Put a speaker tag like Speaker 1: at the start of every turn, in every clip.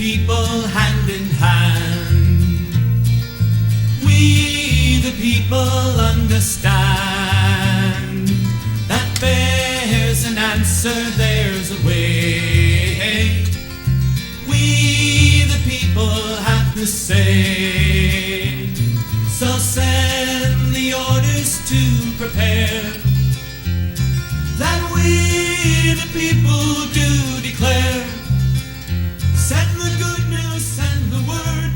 Speaker 1: people hand in hand. We the people understand that there's an answer, there's a way. We the people have to say. So send the orders to prepare, that we the people do declare. Send the good news, send the word.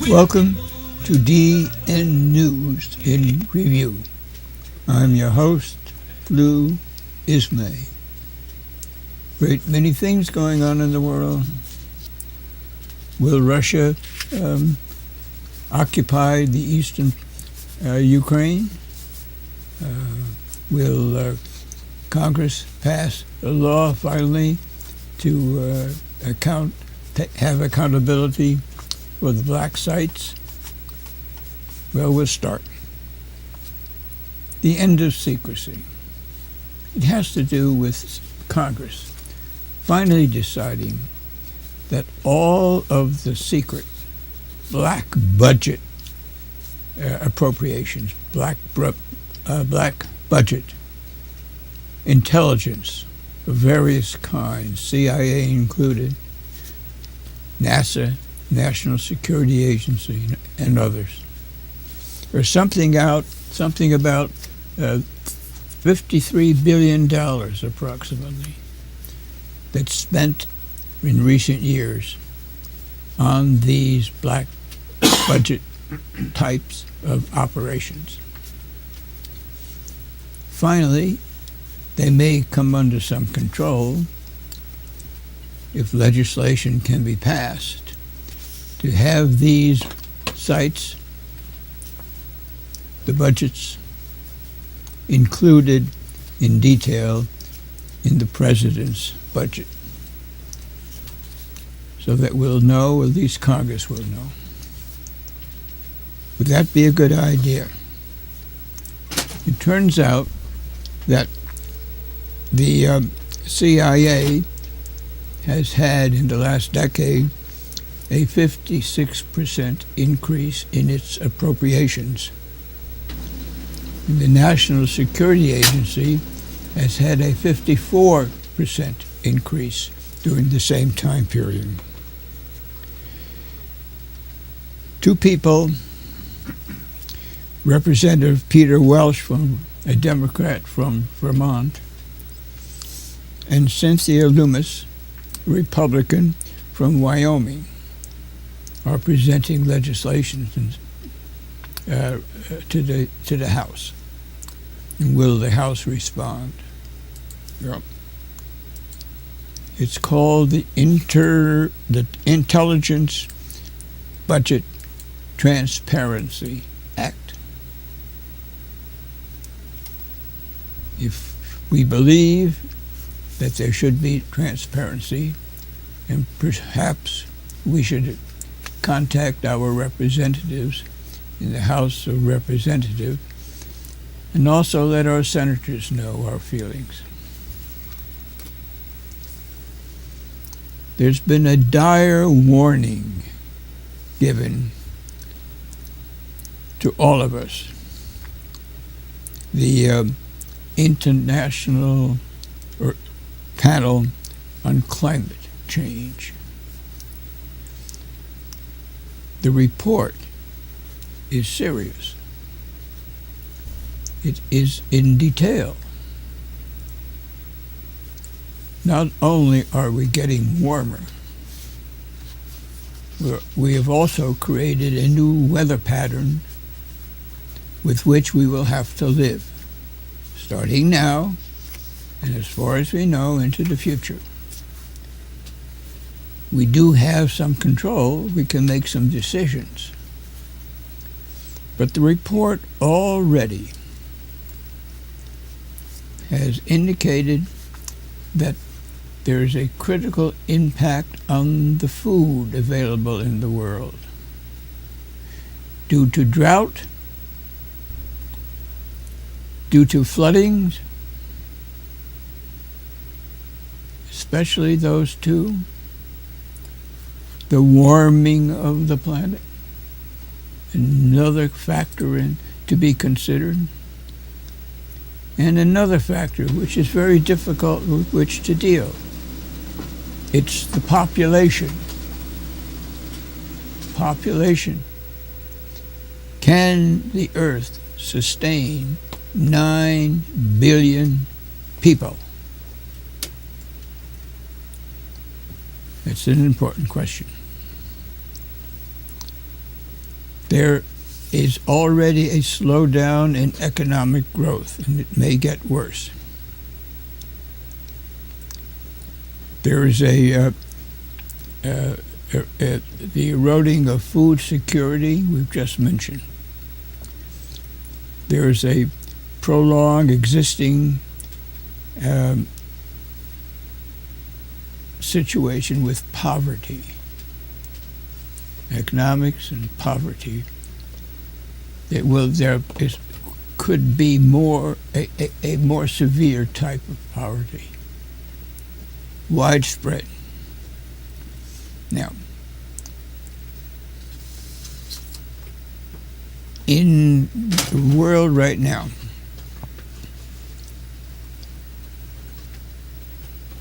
Speaker 2: Welcome to DN News in Review. I'm your host, Lou Ismay. Great many things going on in the world. Will Russia occupy the eastern Ukraine? Will Congress pass a law finally to have accountability for the black sites? Well, we'll start. The end of secrecy. It has to do with Congress finally deciding that all of the secret black budget appropriations, black budget intelligence of various kinds, CIA included, NASA, National Security Agency, and others. There's something about $53 billion approximately that's spent in recent years on these black budget types of operations. Finally, they may come under some control if legislation can be passed to have these sites, the budgets, included in detail in the president's budget, so that we'll know, or at least Congress will know. Would that be a good idea? It turns out that the CIA has had in the last decade a 56% increase in its appropriations. And the National Security Agency has had a 54% increase during the same time period. Two people, Representative Peter Welch, a Democrat from Vermont, and Cynthia Lummis, a Republican from Wyoming, are presenting legislation to the House. And will the House respond? Yep. It's called the Intelligence Budget Transparency Act. If we believe that there should be transparency, and perhaps we should contact our representatives in the House of Representatives and also let our senators know our feelings. There's been a dire warning given to all of us. The International Panel on Climate Change. The report is serious. It is in detail. Not only are we getting warmer, we have also created a new weather pattern with which we will have to live, starting now, and as far as we know, into the future. We do have some control. We can make some decisions. But the report already has indicated that there is a critical impact on the food available in the world due to drought, due to floodings, especially those two, the warming of the planet, another factor in to be considered, and another factor which is very difficult with which to deal. It's the population. Population. Can the Earth sustain 9 billion people? It's an important question. There is already a slowdown in economic growth, and it may get worse. There is the eroding of food security we've just mentioned. There is a prolonged existing situation with poverty, economics and poverty. Could be a more severe type of poverty, widespread. Now, in the world right now,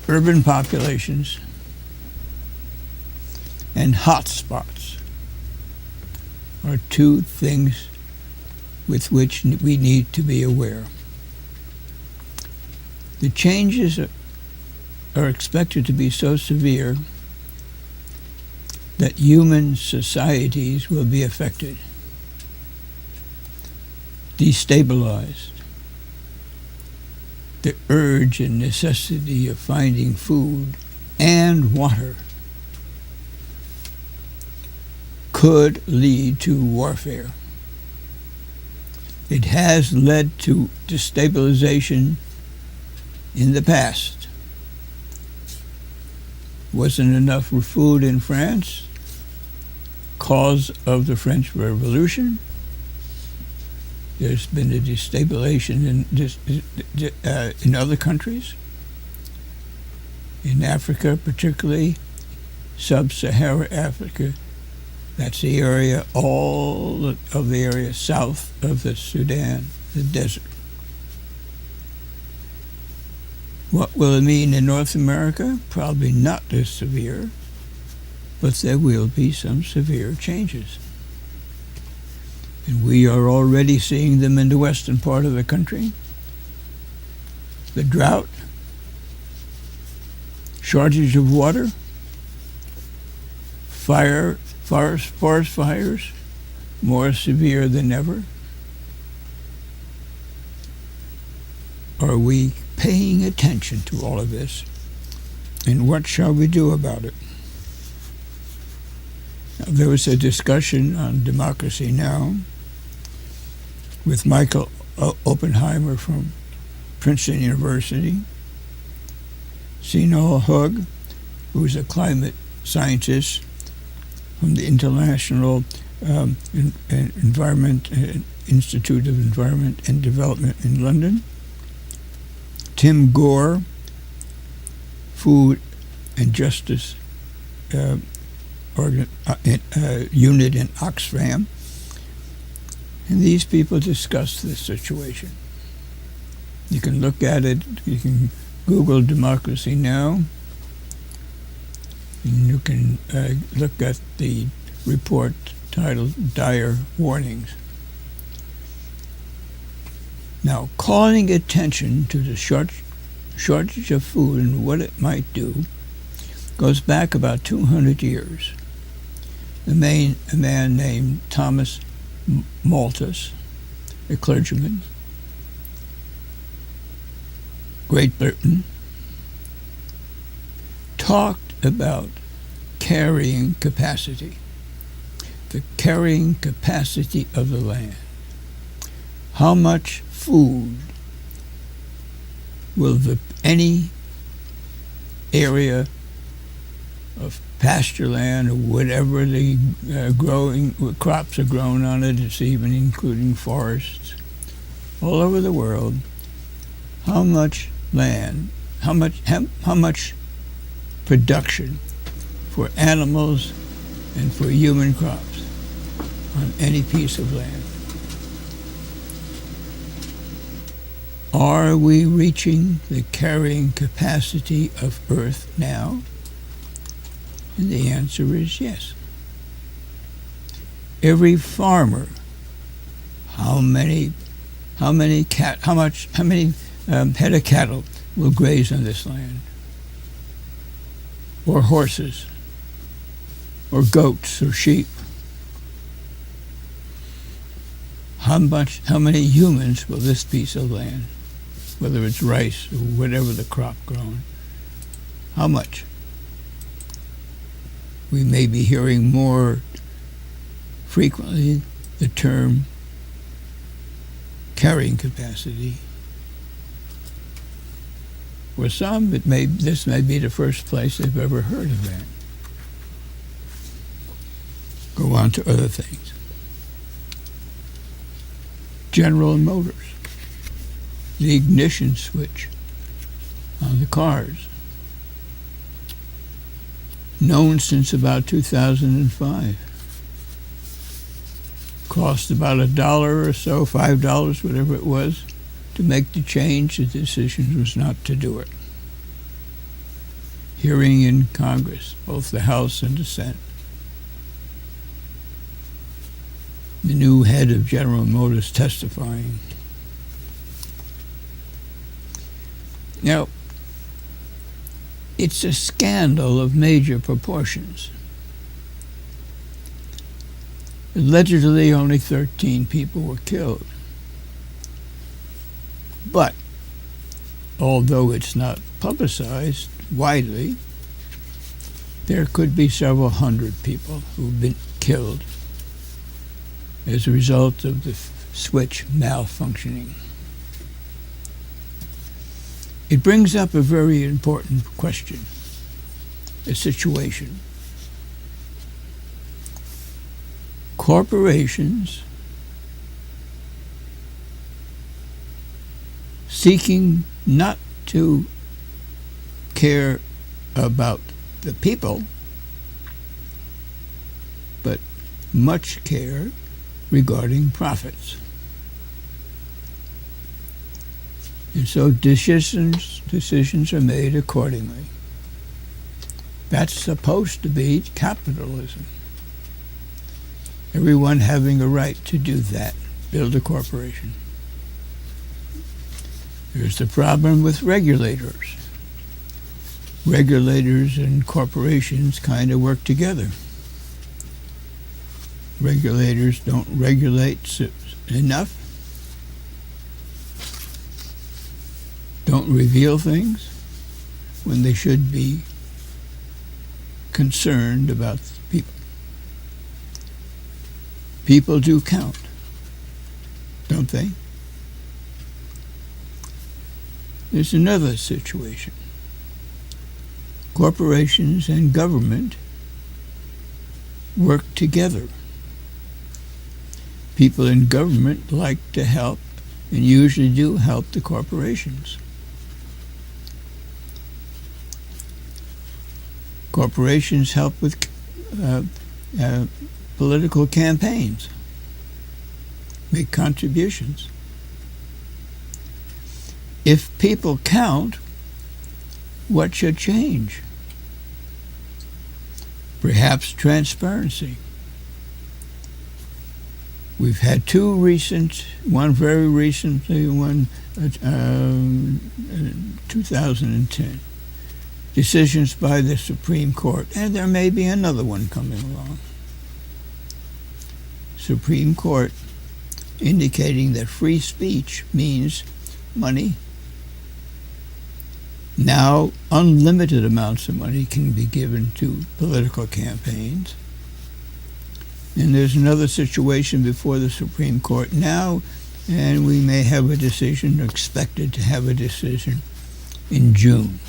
Speaker 2: urban populations and hotspots are two things with which we need to be aware. The changes are expected to be so severe that human societies will be affected, destabilized. The urge and necessity of finding food and water could lead to warfare. It has led to destabilization in the past. Wasn't enough food in France, cause of the French Revolution. There's been a destabilization in other countries, in Africa particularly, sub-Saharan Africa. That's the area, all of the area south of the Sudan, the desert. What will it mean in North America? Probably not as severe, but there will be some severe changes. And we are already seeing them in the western part of the country. The drought, shortage of water, forest fires, more severe than ever. Are we paying attention to all of this? And what shall we do about it? Now, there was a discussion on Democracy Now! With Michael Oppenheimer from Princeton University, Sinal Hug, who's a climate scientist from the International Environment Institute of Environment and Development in London, Tim Gore, Food and Justice Unit in Oxfam. And these people discuss this situation. You can look at it, you can Google Democracy Now! And you can look at the report titled Dire Warnings. Now, calling attention to the shortage of food and what it might do goes back about 200 years. A man named Thomas Malthus, a clergyman, Great Britain, talked about carrying capacity, the carrying capacity of the land. How much food will any area of pasture land or whatever the crops are grown on it, it's even including forests all over the world, how much land, how much production for animals and for human crops on any piece of land. Are we reaching the carrying capacity of Earth now? And the answer is yes. Every farmer, how many head of cattle will graze on this land? Or horses, or goats, or sheep? How many humans will this piece of land, whether it's rice or whatever the crop grown, how much? We may be hearing more frequently the term carrying capacity. For some, this may be the first place they've ever heard of that. Go on to other things. General Motors, the ignition switch on the cars, known since about 2005. Cost about $1 or so, $5, whatever it was, to make the change. The decision was not to do it. Hearing in Congress, both the House and the Senate. The new head of General Motors testifying. Now, it's a scandal of major proportions. Allegedly, only 13 people were killed. But, although it's not publicized widely, there could be several hundred people who've been killed as a result of the switch malfunctioning. It brings up a very important question, a situation. Corporations seeking not to care about the people, but much care regarding profits. And so decisions are made accordingly. That's supposed to be capitalism. Everyone having a right to do that, build a corporation. There's the problem with regulators. Regulators and corporations kind of work together. Regulators don't regulate enough, don't reveal things when they should be concerned about people. People do count, don't they? There's another situation. Corporations and government work together. People in government like to help and usually do help the corporations. Corporations help with political campaigns, make contributions. If people count, what should change? Perhaps transparency. We've had two recent, one very recently, one 2010, decisions by the Supreme Court, and there may be another one coming along. Supreme Court indicating that free speech means money. Now, unlimited amounts of money can be given to political campaigns. And there's another situation before the Supreme Court now, and we may have a decision, expected to have a decision in June,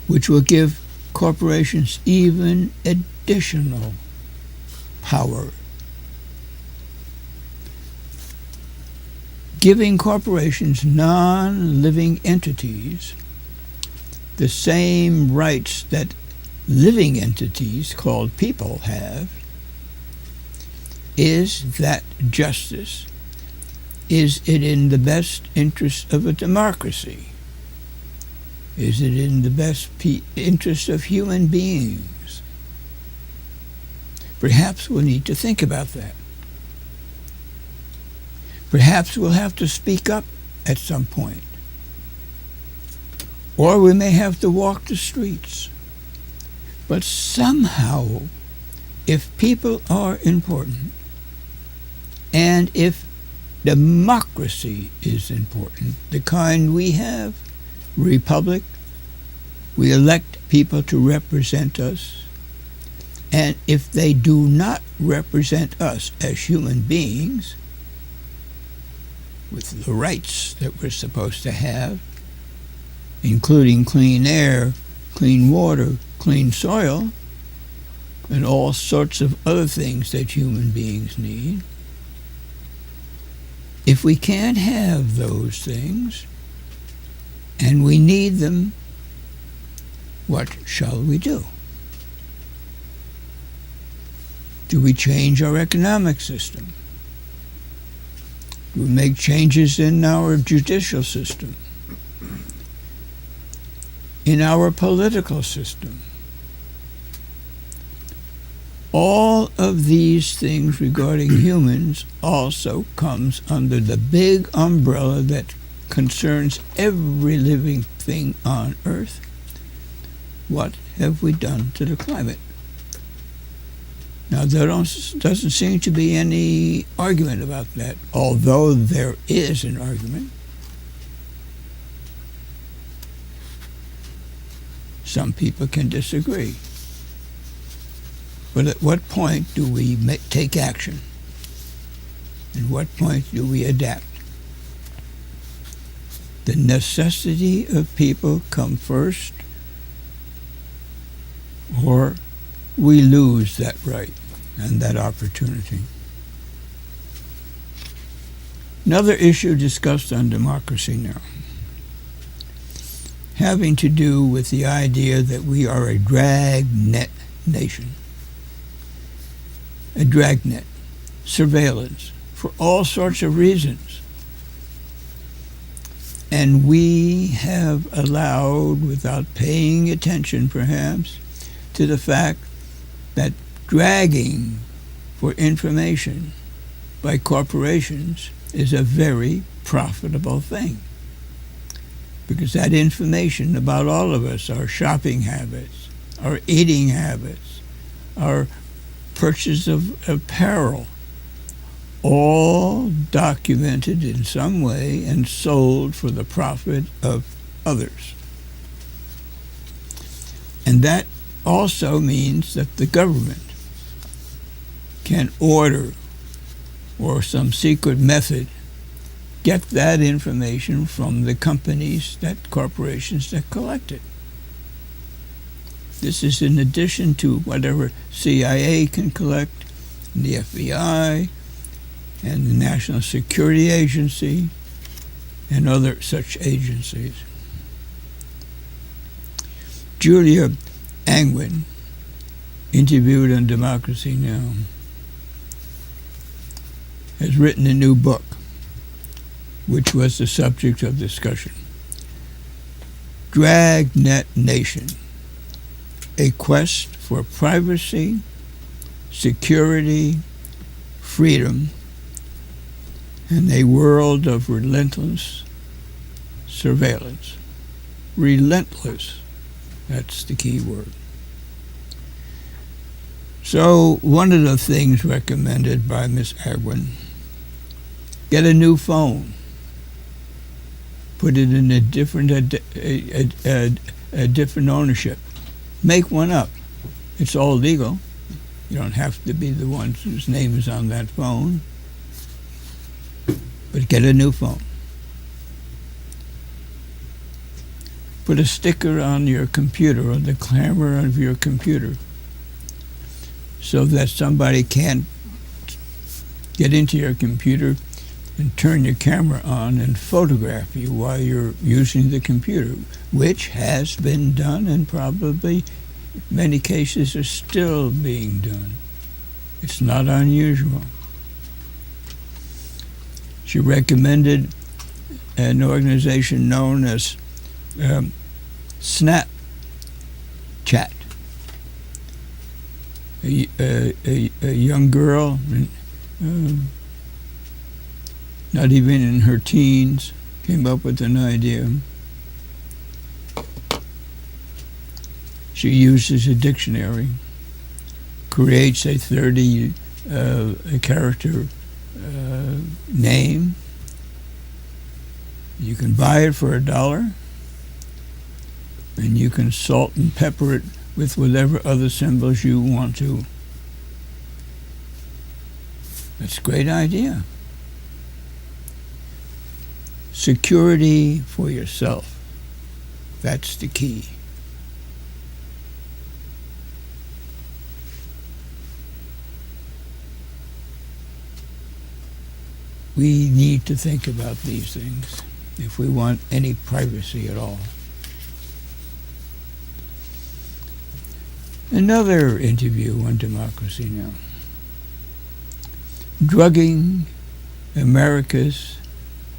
Speaker 2: which will give corporations even additional power. Giving corporations, non-living entities, the same rights that living entities called people have, is that justice? Is it in the best interest of a democracy? Is it in the best interest of human beings? Perhaps we'll need to think about that. Perhaps we'll have to speak up at some point. Or we may have to walk the streets. But somehow, if people are important, and if democracy is important, the kind we have, republic, we elect people to represent us, and if they do not represent us as human beings, with the rights that we're supposed to have, including clean air, clean water, clean soil, and all sorts of other things that human beings need. If we can't have those things, and we need them, what shall we do? Do we change our economic system? Do we make changes in our judicial system? In our political system? All of these things regarding humans also comes under the big umbrella that concerns every living thing on Earth. What have we done to the climate? Now, there doesn't seem to be any argument about that, although there is an argument. Some people can disagree. But at what point do we take action? And what point do we adapt? The necessity of people come first, or we lose that right and that opportunity. Another issue discussed on democracy now, having to do with the idea that we are a dragnet nation. A dragnet, surveillance, for all sorts of reasons. And we have allowed, without paying attention perhaps, to the fact that dragging for information by corporations is a very profitable thing. Because that information about all of us, our shopping habits, our eating habits, our purchase of apparel, all documented in some way and sold for the profit of others. And that also means that the government can order, or some secret method, get that information from the companies, corporations that collect it. This is in addition to whatever CIA can collect, and the FBI, and the National Security Agency, and other such agencies. Julia Angwin, interviewed on Democracy Now!, has written a new book, which was the subject of discussion. Dragnet Nation, a quest for privacy, security, freedom, and a world of relentless surveillance. Relentless, that's the key word. So one of the things recommended by Ms. Agwin, get a new phone. Put it in a different ownership. Make one up. It's all legal. You don't have to be the one whose name is on that phone. But get a new phone. Put a sticker on your computer, or the camera of your computer, so that somebody can't get into your computer and turn your camera on and photograph you while you're using the computer, which has been done and probably in many cases are still being done. It's not unusual. She recommended an organization known as Snapchat. A young girl, not even in her teens, came up with an idea. She uses a dictionary, creates a 30 character name. You can buy it for $1, and you can salt and pepper it with whatever other symbols you want to. That's a great idea. Security for yourself. That's the key. We need to think about these things if we want any privacy at all. Another interview on Democracy Now! Drugging America's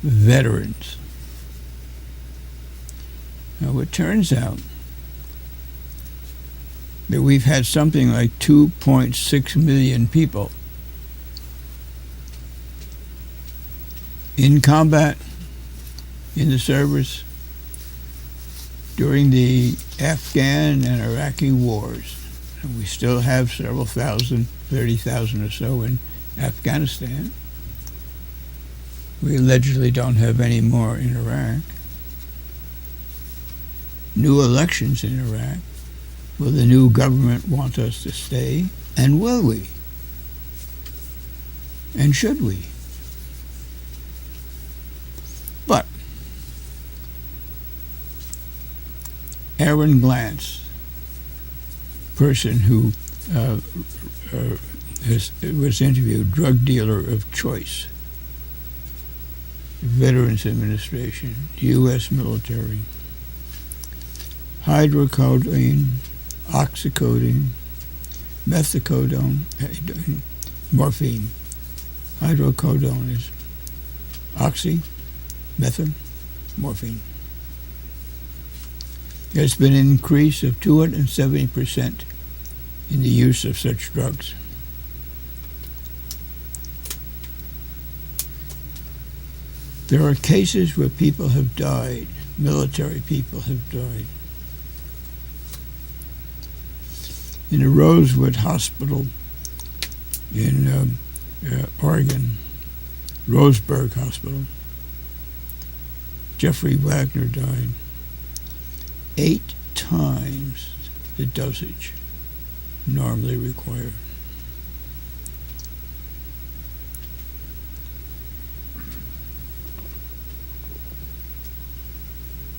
Speaker 2: veterans. Now, it turns out that we've had something like 2.6 million people in combat, in the service, during the Afghan and Iraqi wars. And we still have several thousand, 30,000 or so in Afghanistan. We allegedly don't have any more in Iraq. New elections in Iraq. Will the new government want us to stay? And will we? And should we? But Aaron Glantz, person who was interviewed, drug dealer of choice, Veterans Administration, U.S. military, hydrocodone, oxycodone, methadone, morphine. Hydrocodone is oxy, method, morphine. There's been an increase of 270% in the use of such drugs. There are cases where people have died, military people have died. In a Rosewood hospital in Oregon, Roseburg Hospital, Jeffrey Wagner died. 8 times the dosage normally required.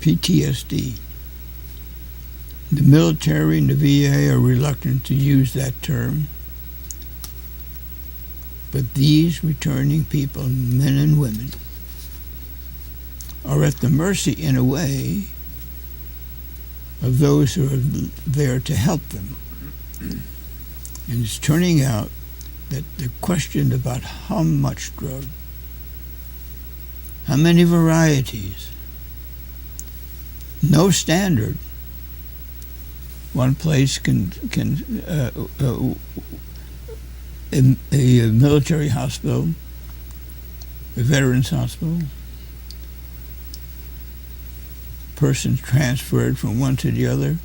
Speaker 2: PTSD. The military and the VA are reluctant to use that term, but these returning people, men and women, are at the mercy, in a way, of those who are there to help them. And it's turning out that the question about how much drug, how many varieties, no standard. One place can in a military hospital, a veterans hospital, person transferred from one to the other,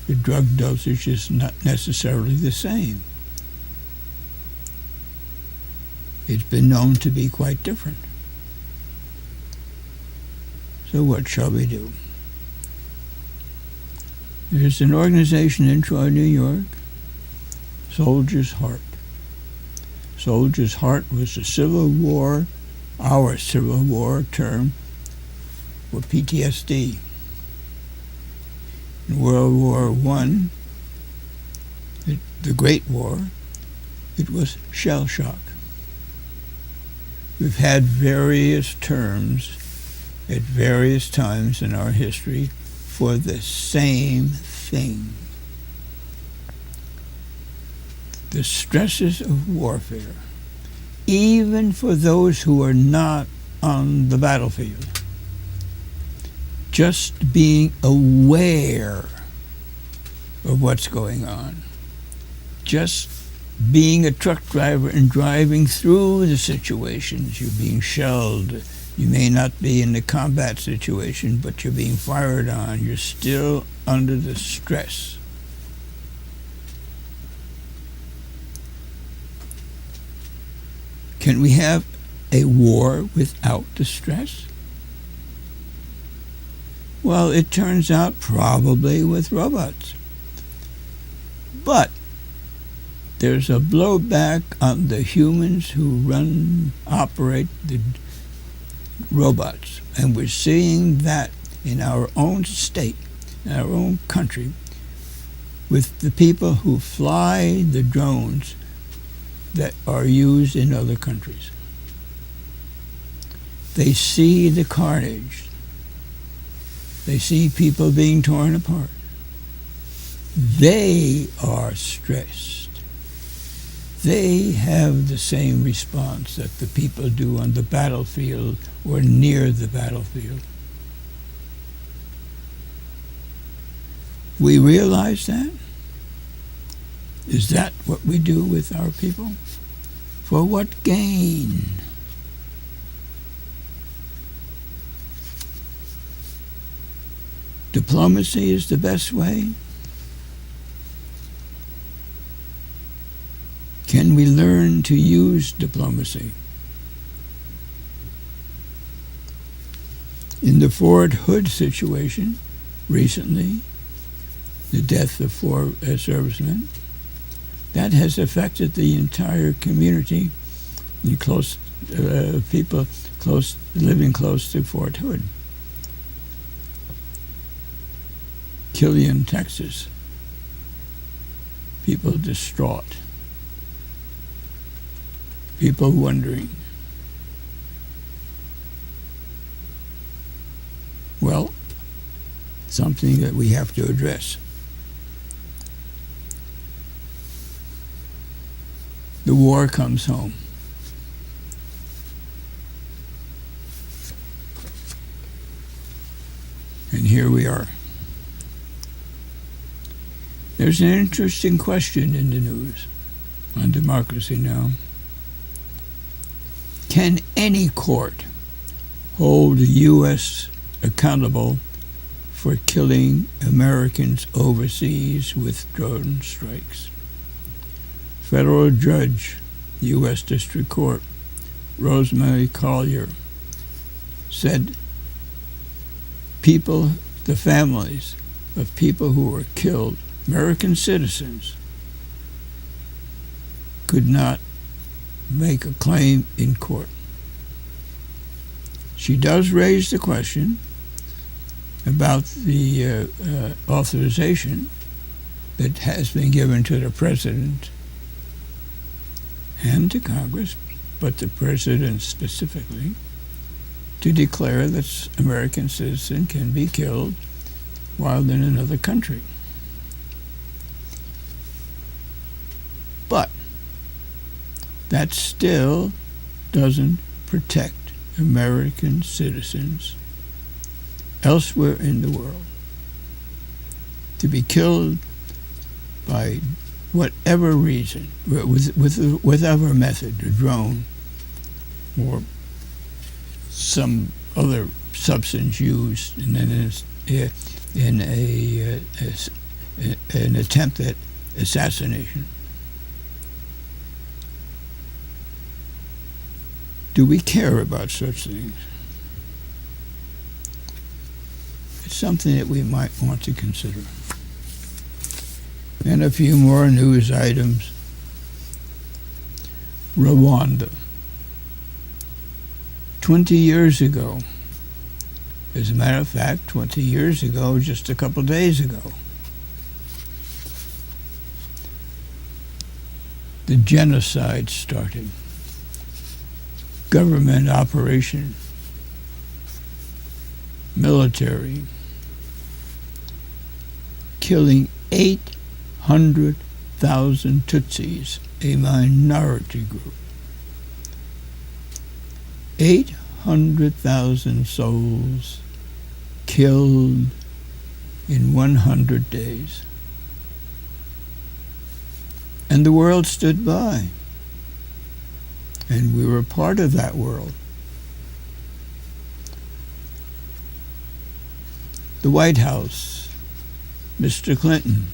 Speaker 2: the drug dosage is not necessarily the same. It's been known to be quite different. So what shall we do? There's an organization in Troy, New York, Soldier's Heart. Soldier's Heart was a Civil War, our Civil War term for PTSD. In World War I, the Great War, it was shell shock. We've had various terms at various times in our history for the same thing. The stresses of warfare, even for those who are not on the battlefield. Just being aware of what's going on. Just being a truck driver and driving through the situations. You're being shelled. You may not be in a combat situation, but you're being fired on. You're still under the stress. Can we have a war without the stress? Well, it turns out probably with robots. But there's a blowback on the humans who operate the robots. And we're seeing that in our own state, in our own country, with the people who fly the drones that are used in other countries. They see the carnage. They see people being torn apart. They are stressed. They have the same response that the people do on the battlefield or near the battlefield. We realize that? Is that what we do with our people? For what gain? Diplomacy is the best way? Can we learn to use diplomacy? In the Fort Hood situation, recently, the death of 4 servicemen, that has affected the entire community and people living close to Fort Hood. Killeen, Texas. People distraught. People wondering. Well, something that we have to address. The war comes home. And here we are. There's an interesting question in the news on Democracy Now! Can any court hold the U.S. accountable for killing Americans overseas with drone strikes? Federal Judge, U.S. District Court, Rosemary Collier, said the families of people who were killed, American citizens, could not make a claim in court. She does raise the question about the authorization that has been given to the president and to Congress, but the president specifically, to declare that American citizen can be killed while in another country. But that still doesn't protect American citizens elsewhere in the world to be killed by whatever reason, with whatever method, a drone or some other substance used in an attempt at assassination. Do we care about such things? It's something that we might want to consider. And a few more news items. Rwanda. 20 years ago, as a matter of fact, 20 years ago, just a couple days ago, the genocide started. government operation, military, killing 800,000 Tutsis, a minority group. 800,000 souls killed in 100 days. And the world stood by. And we were part of that world. The White House, Mr. Clinton,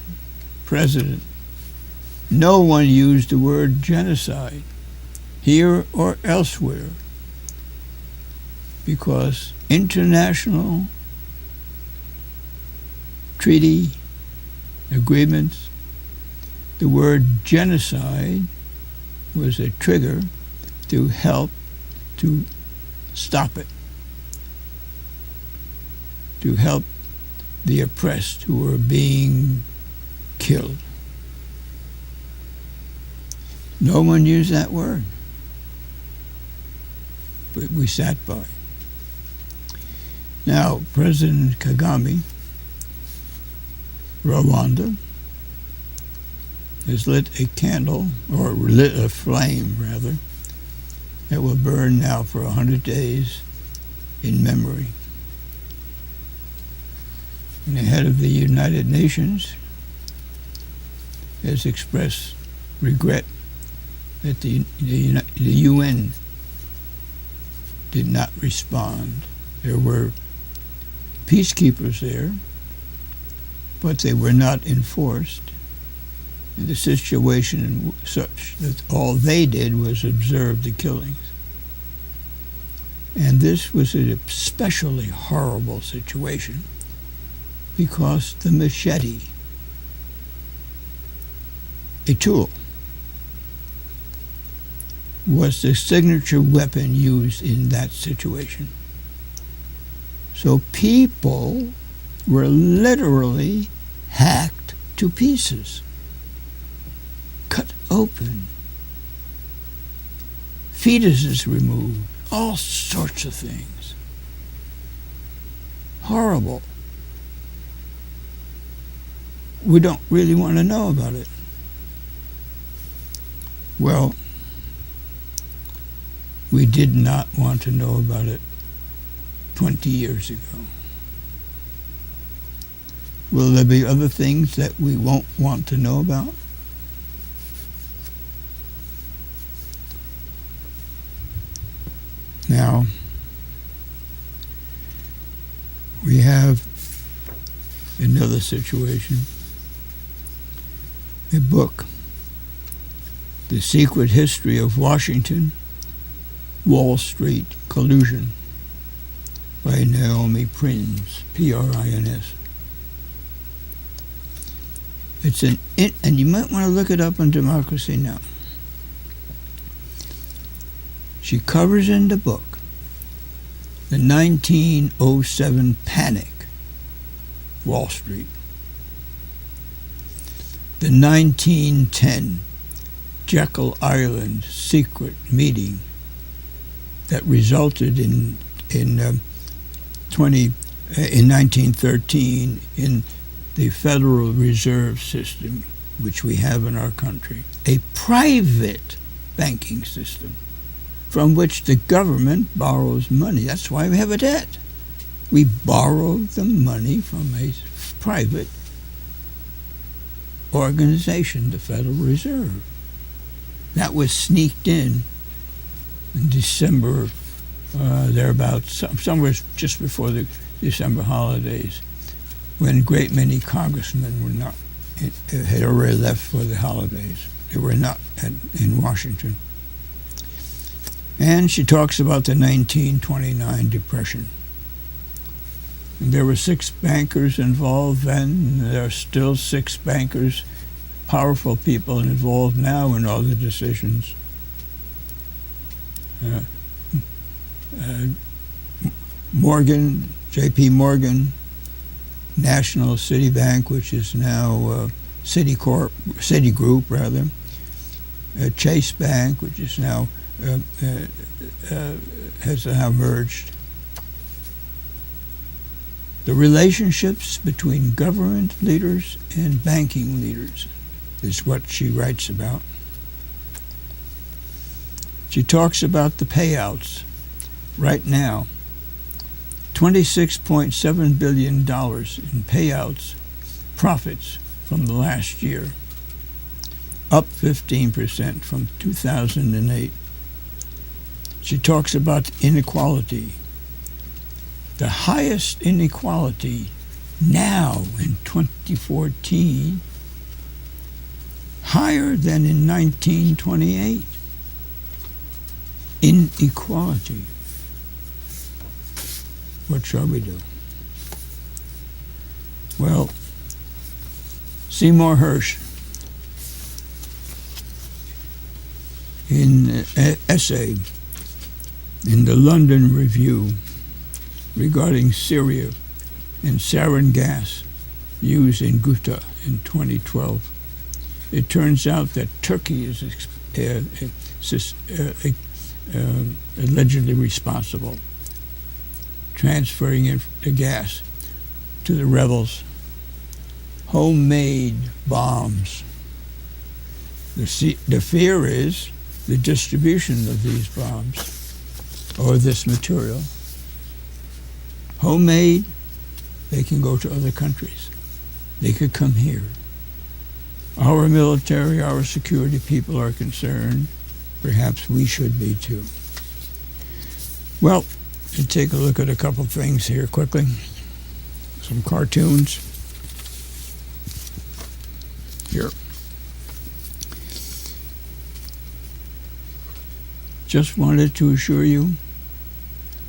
Speaker 2: President, no one used the word genocide here or elsewhere because international treaty agreements, the word genocide was a trigger to help to stop it, to help the oppressed who were being killed. No one used that word, but we sat by. Now, President Kagame, Rwanda, has lit a candle, or lit a flame, rather, that will burn now for 100 days in memory. And the head of the United Nations has expressed regret that the UN did not respond. There were peacekeepers there, but they were not enforced. And the situation was such that all they did was observe the killings. And this was an especially horrible situation because the machete, a tool, was the signature weapon used in that situation. So people were literally hacked to pieces, cut open, fetuses removed, all sorts of things. Horrible. We don't really want to know about it. Well, we did not want to know about it 20 years ago. Will there be other things that we won't want to know about? Now, we have another situation. A book, The Secret History of Washington, Wall Street Collusion, by Naomi Prins, Prins. It's and you might want to look it up on Democracy Now! She covers in the book the 1907 panic, Wall Street, the 1910 Jekyll Island secret meeting that resulted in 1913 in the Federal Reserve System, which we have in our country, a private banking system from which the government borrows money. That's why we have a debt. We borrow the money from a private organization, the Federal Reserve. That was sneaked in December, thereabouts, somewhere just before the December holidays, when a great many congressmen had already left for the holidays. They were not in Washington. And she talks about the 1929 Depression. And there were 6 bankers involved then, and there are still 6 bankers, powerful people involved now in all the decisions. Morgan, J.P. Morgan, National City Bank, which is now Citigroup, Chase Bank, which is now has now emerged. The relationships between government leaders and banking leaders is what she writes about. She talks about the payouts right now. $26.7 billion in payouts, profits from the last year, up 15% from 2008. She talks about inequality. The highest inequality now in 2014, higher than in 1928. Inequality. What shall we do? Well, Seymour Hersh, in an essay in the London Review regarding Syria and sarin gas used in Ghouta in 2012, it turns out that Turkey is allegedly responsible, transferring the gas to the rebels. Homemade bombs. The fear is the distribution of these bombs or this material. Homemade, they can go to other countries. They could come here. Our military, our security people are concerned. Perhaps we should be too. Well, let's take a look at a couple things here quickly. Some cartoons. Here. Just wanted to assure you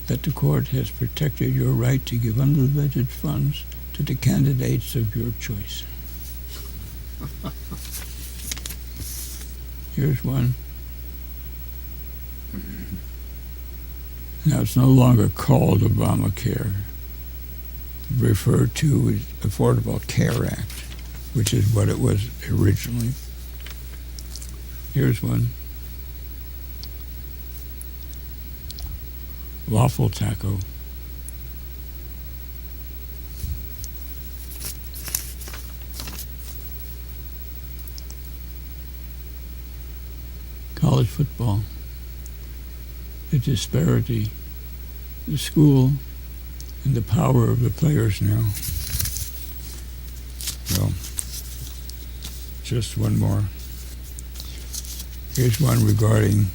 Speaker 2: that the court has protected your right to give unlimited funds to the candidates of your choice. Here's one. Now it's no longer called Obamacare, referred to as Affordable Care Act, which is what it was originally. Here's one. Waffle taco. College football. The disparity, the school, and the power of the players now. Well, just one more. Here's one regarding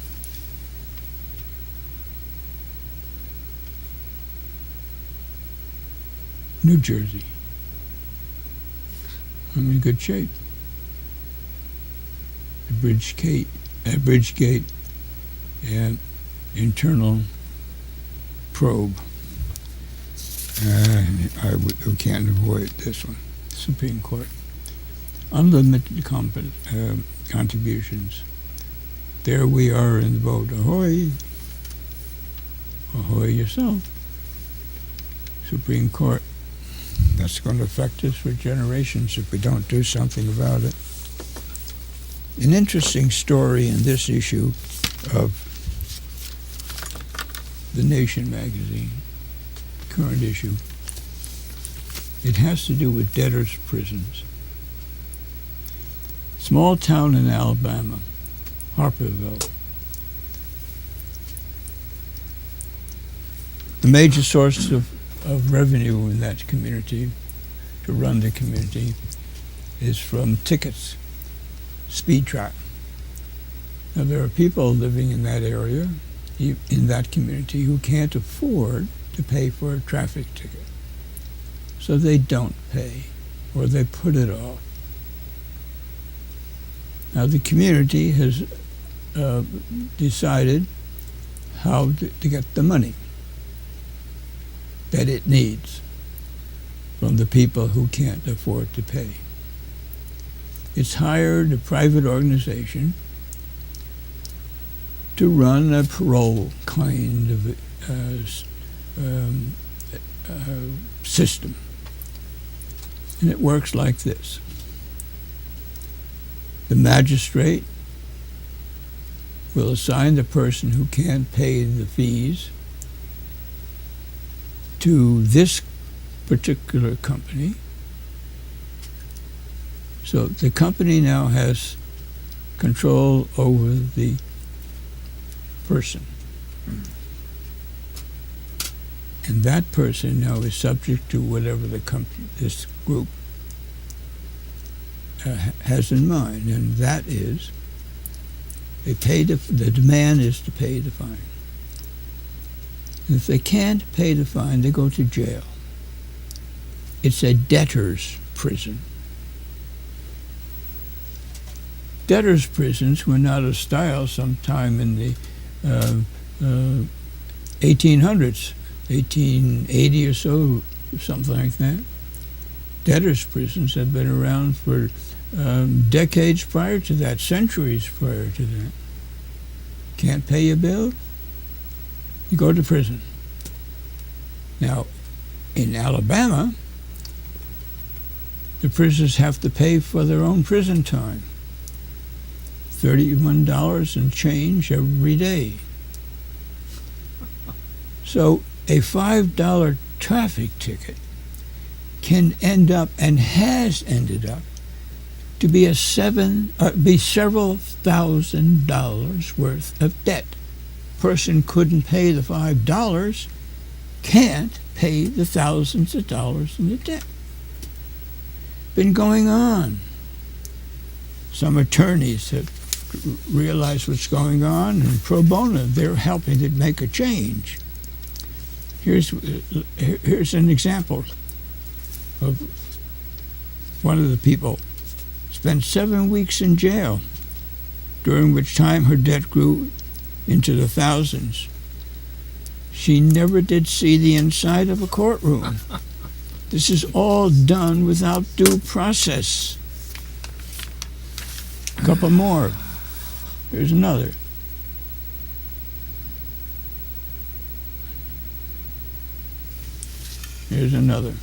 Speaker 2: New Jersey. I'm in good shape. A bridge gate, and internal probe. We can't avoid this one. Supreme Court. Unlimited contributions. There we are in the boat. Ahoy! Ahoy yourself. Supreme Court. That's going to affect us for generations if we don't do something about it. An interesting story in this issue of The Nation magazine, current issue. It has to do with debtors' prisons. Small town in Alabama, Harperville. The major source of revenue in that community, to run the community, is from tickets, speed trap. Now there are people living in that area, in that community, who can't afford to pay for a traffic ticket. So they don't pay, or they put it off. Now the community has decided how to get the money that it needs from the people who can't afford to pay. It's hired a private organization to run a parole kind of system. And it works like this. The magistrate will assign the person who can't pay the fees to this particular company. So the company now has control over the person. And that person now is subject to whatever this group has in mind, and that is the demand is to pay the fine. And if they can't pay the fine, they go to jail. It's a debtor's prison. Debtor's prisons were not of style sometime in the 1800s, 1880 or so, something like that. Debtor's prisons have been around for decades prior to that, centuries prior to that. Can't pay your bill? You go to prison. Now, in Alabama, the prisoners have to pay for their own prison time. $31 and change every day. So a $5 traffic ticket can end up, and has ended up, to be several $1,000s worth of debt. Person couldn't pay the $5, can't pay the thousands of dollars in the debt. Been going on. Some attorneys have realized what's going on, and pro bono, they're helping to make a change. Here's an example of one of the people spent 7 weeks in jail, during which time her debt grew into the thousands. She never did see the inside of a courtroom. This is all done without due process. A couple more. Here's another. Here's another.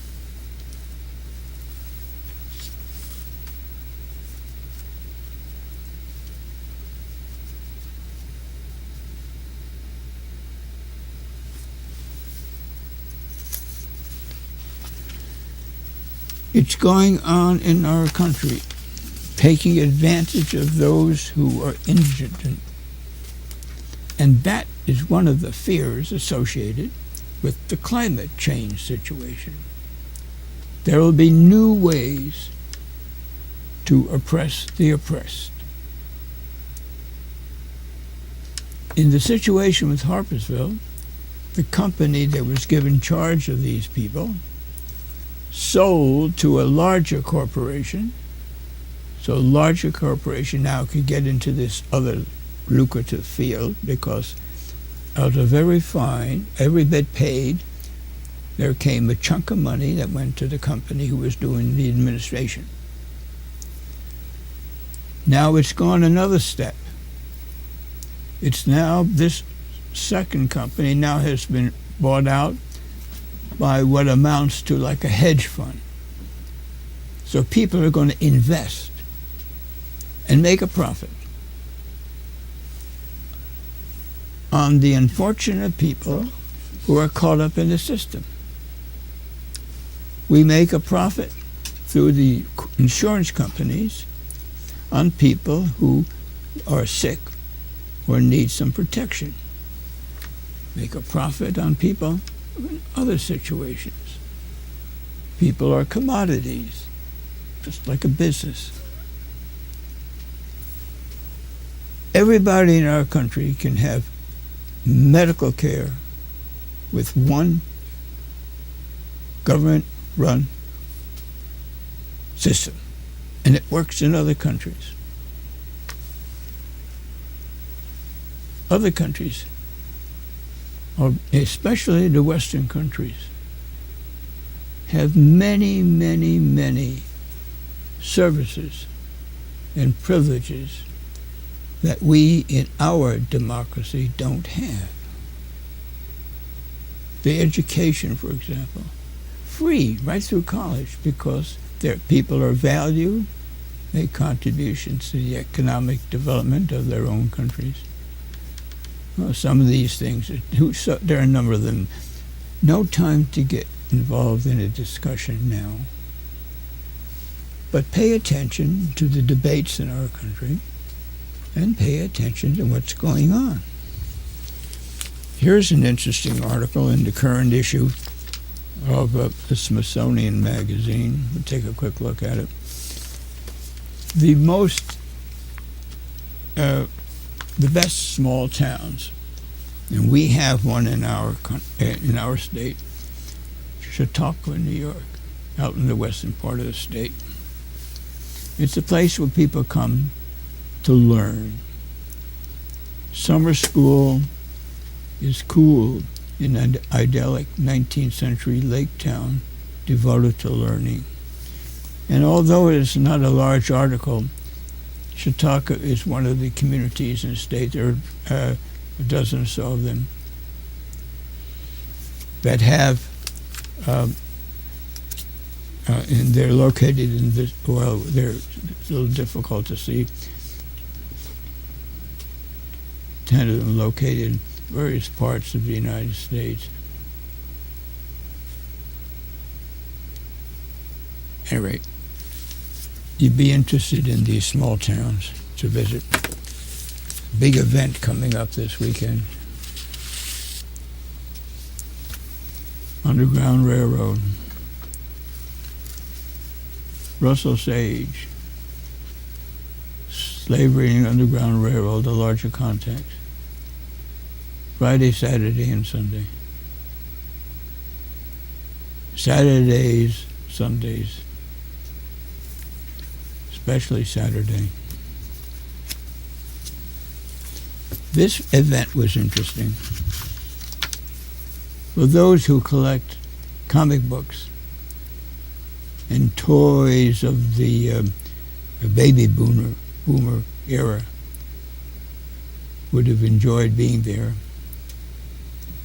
Speaker 2: It's going on in our country, taking advantage of those who are indigent. And that is one of the fears associated with the climate change situation. There will be new ways to oppress the oppressed. In the situation with Harpersville, the company that was given charge of these people sold to a larger corporation, so a larger corporation now could get into this other lucrative field, because out of every bit paid, there came a chunk of money that went to the company who was doing the administration. Now it's gone another step. It's now, this second company now has been bought out by what amounts to like a hedge fund. So people are going to invest and make a profit on the unfortunate people who are caught up in the system. We make a profit through the insurance companies on people who are sick or need some protection. Make a profit on people in other situations. People are commodities, just like a business. Everybody in our country can have medical care with one government-run system, and it works in other countries. Other countries, or especially the Western countries, have many, many, many services and privileges that we in our democracy don't have. The education, for example, free right through college, because their people are valued, make contributions to the economic development of their own countries. some of these things, there are a number of them. No time to get involved in a discussion now. But pay attention to the debates in our country and pay attention to what's going on. Here's an interesting article in the current issue of the Smithsonian magazine. We'll take a quick look at it. The best small towns, and we have one in our state, Chautauqua, New York, out in the western part of the state. It's a place where people come to learn. Summer school is cool in an idyllic 19th century lake town devoted to learning. And although it is not a large article, Chautauqua is one of the communities in the state, there are a dozen or so of them, that have, and they're located in this, well, they're a little difficult to see. 10 of them located in various parts of the United States. Anyway, you'd be interested in these small towns to visit. Big event coming up this weekend. Underground Railroad. Russell Sage. Slavery and Underground Railroad, the larger context. Friday, Saturday, and Sunday. Saturdays, Sundays. Especially Saturday. This event was interesting. For those who collect comic books and toys of the baby boomer era, would have enjoyed being there.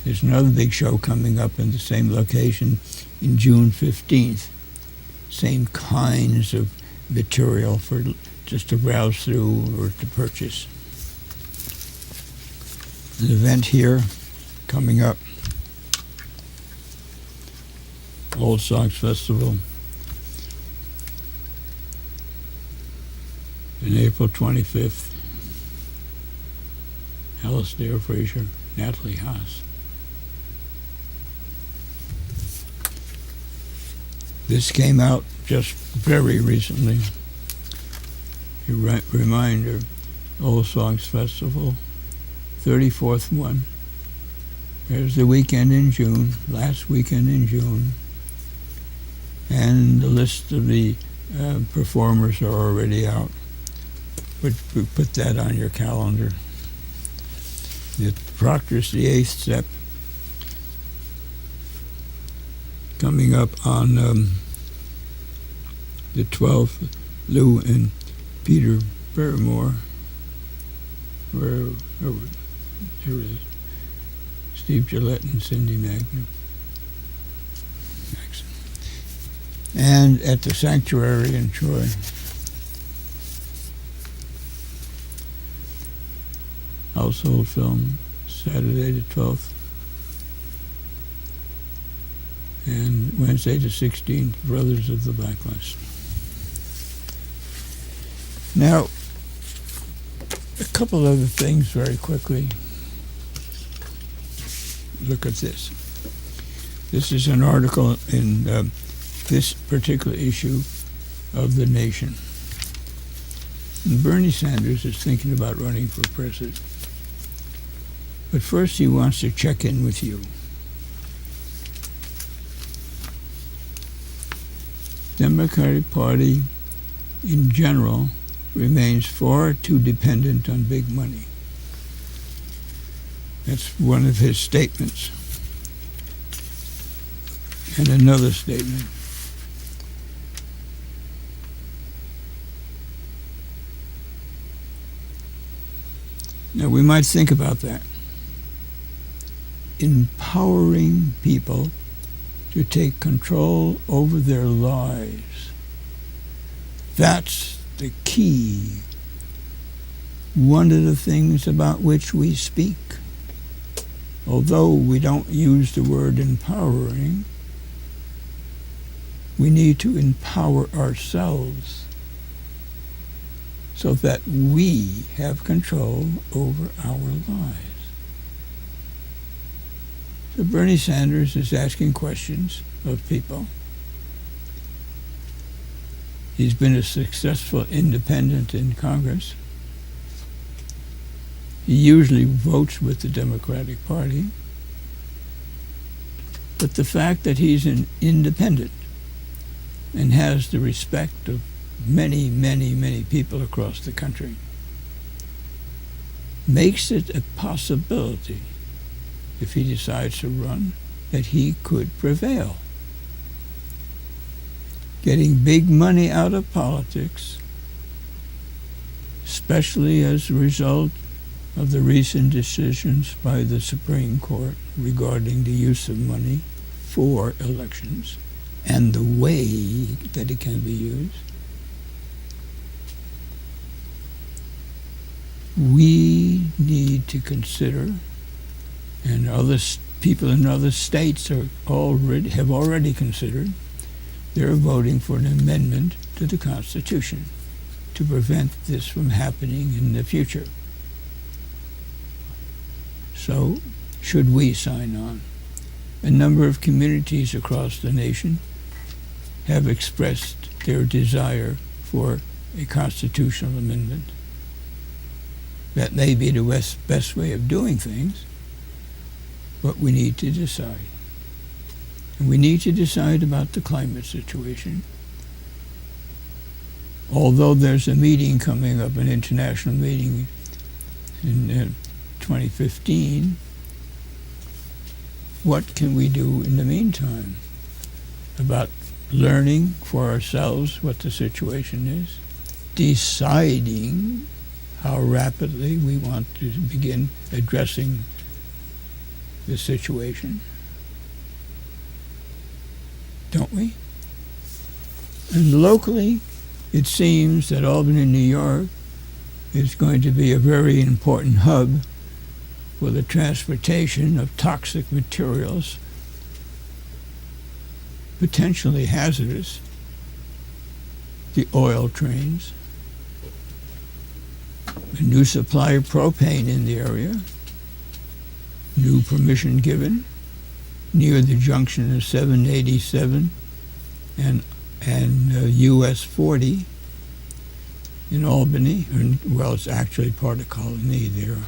Speaker 2: There's another big show coming up in the same location in June 15th. Same kinds of material for just to browse through or to purchase. An event here coming up. Old Songs Festival. On April 25th. Alistair Fraser, Natalie Haas. This came out just very recently. A reminder, Old Songs Festival, 34th one. There's the weekend in June, last weekend in June. And the list of the performers are already out. But put that on your calendar. The Proctor's the 8th Step, coming up on the 12th, Lou and Peter Barrymore. Here it is. Steve Gillette and Cindy Magna. And at the Sanctuary in Troy. Household film, Saturday the 12th. And Wednesday the 16th, Brothers of the Blacklist. Now, a couple other things very quickly. Look at this. This is an article in this particular issue of The Nation. And Bernie Sanders is thinking about running for president. But first he wants to check in with you. Democratic Party in general remains far too dependent on big money. That's one of his statements. And another statement. Now we might think about that. Empowering people to take control over their lives. That's the key. One of the things about which we speak. although we don't use the word empowering, we need to empower ourselves so that we have control over our lives. So Bernie Sanders is asking questions of people. He's been a successful independent in Congress. He usually votes with the Democratic Party. But the fact that he's an independent and has the respect of many, many, many people across the country makes it a possibility, if he decides to run, that he could prevail. Getting big money out of politics, especially as a result of the recent decisions by the Supreme Court regarding the use of money for elections and the way that it can be used. We need to consider, and other people in other states have already considered, they're voting for an amendment to the Constitution to prevent this from happening in the future. So, should we sign on? A number of communities across the nation have expressed their desire for a constitutional amendment. That may be the best way of doing things, but we need to decide. And we need to decide about the climate situation. Although there's a meeting coming up, an international meeting in 2015, what can we do in the meantime about learning for ourselves what the situation is, deciding how rapidly we want to begin addressing the situation? Don't we? And locally, it seems that Albany, New York is going to be a very important hub for the transportation of toxic materials, potentially hazardous, the oil trains, a new supply of propane in the area, new permission given near the junction of 787 and US 40 in Albany. Well, it's actually part of Colony there.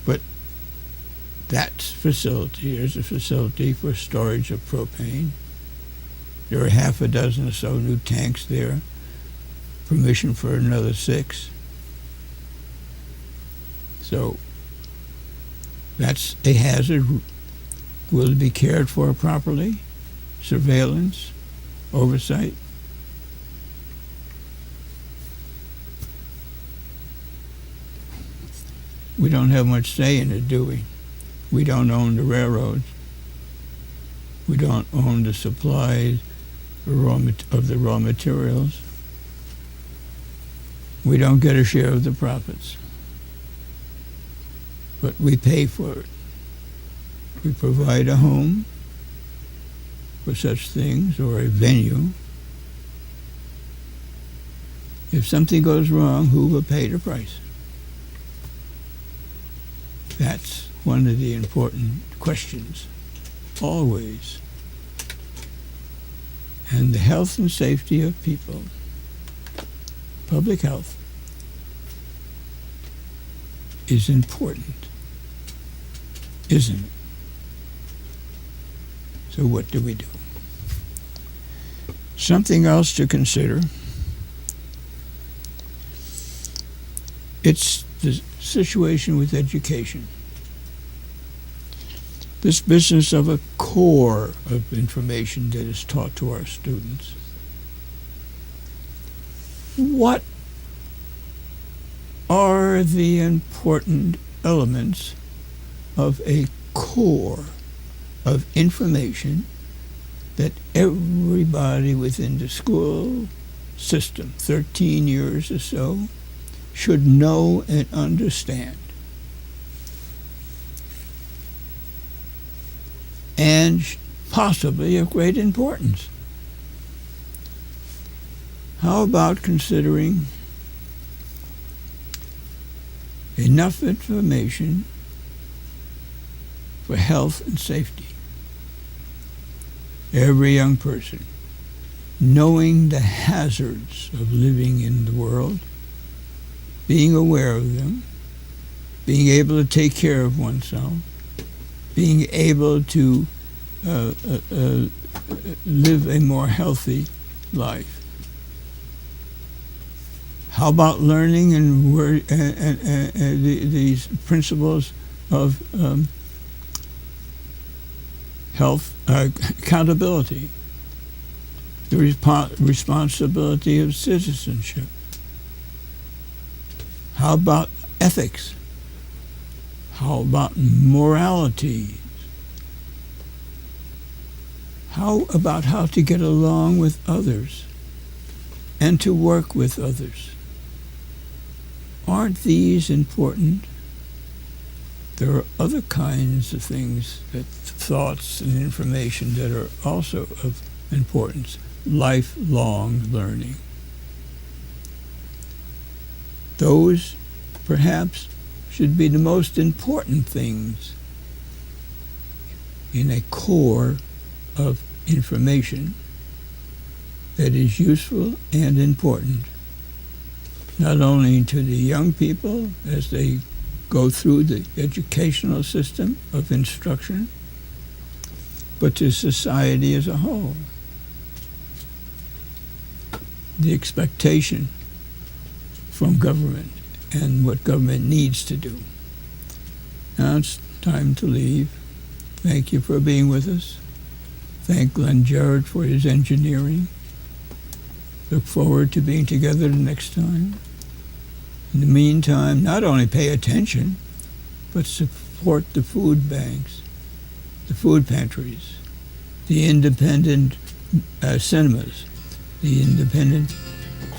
Speaker 2: But that facility is a facility for storage of propane. There are half a dozen or so new tanks there, permission for another 6. So that's a hazard. Will it be cared for properly? Surveillance? Oversight? We don't have much say in it, do we? We don't own the railroads. We don't own the supplies of the raw materials. We don't get a share of the profits. But we pay for it. We provide a home for such things, or a venue. If something goes wrong, who will pay the price? That's one of the important questions, always. And the health and safety of people, public health, is important, isn't it? So what do we do? Something else to consider. It's the situation with education. This business of a core of information that is taught to our students. What are the important elements of a core of information that everybody within the school system, 13 years or so, should know and understand? and possibly of great importance. How about considering enough information for health and safety? Every young person, knowing the hazards of living in the world, being aware of them, being able to take care of oneself, being able to live a more healthy life. How about learning these principles of health, accountability, the responsibility of citizenship? How about ethics? How about morality? How about how to get along with others and to work with others? Aren't these important? There are other kinds of things, thoughts and information that are also of importance. Lifelong learning. Those, perhaps, should be the most important things in a core of information that is useful and important, not only to the young people as they go through the educational system of instruction, but to society as a whole. The expectation from government and what government needs to do. Now it's time to leave. Thank you for being with us. Thank Glenn Jarrett for his engineering. Look forward to being together the next time. In the meantime, not only pay attention, but support the food banks, the food pantries, the independent cinemas, the independent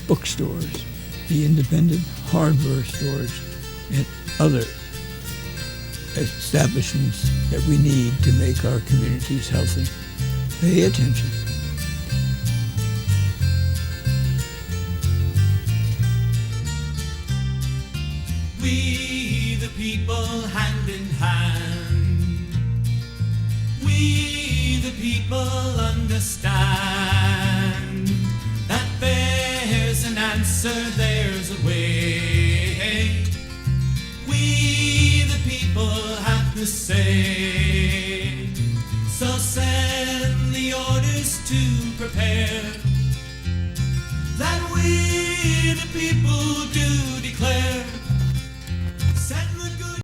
Speaker 2: bookstores, the independent hardware stores, and other establishments that we need to make our communities healthy. Pay attention.
Speaker 1: We the people, hand in hand. We the people understand that there's an answer, there's a way. We the people have to say. So send the orders to prepare, that we the people do declare. Send the